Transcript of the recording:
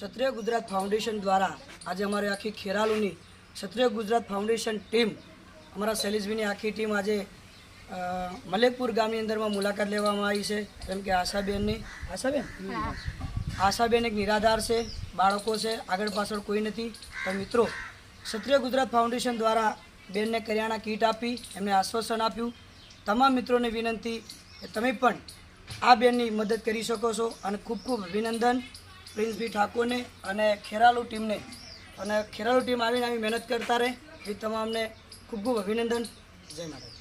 ક્ષત્રિય ગુજરાત ફાઉન્ડેશન દ્વારા આજે અમારી આખી ખેરાલુની ક્ષત્રિય ગુજરાત ફાઉન્ડેશન ટીમ અમારા શૈલેષભાઈની આખી ટીમ આજે મલેકપુર ગામની અંદરમાં મુલાકાત લેવામાં આવી છે. જેમ કે આશાબેન એક નિરાધાર છે, બાળકો છે, આગળ પાછળ કોઈ નથી. તો મિત્રો, ક્ષત્રિય ગુજરાત ફાઉન્ડેશન દ્વારા બેનને કરિયાણા કીટ આપી એમને આશ્વાસન આપ્યું. તમામ મિત્રોને વિનંતી કે તમે પણ આ બેનની મદદ કરી શકો છો. અને ખૂબ ખૂબ અભિનંદન પ્રિન્સભાઈ ઠાકોરને અને ખેરાલુ ટીમને. અને ખેરાલુ ટીમ આવીને આવી મહેનત કરતા રહે એ તમામને ખૂબ ખૂબ અભિનંદન. જય માતા.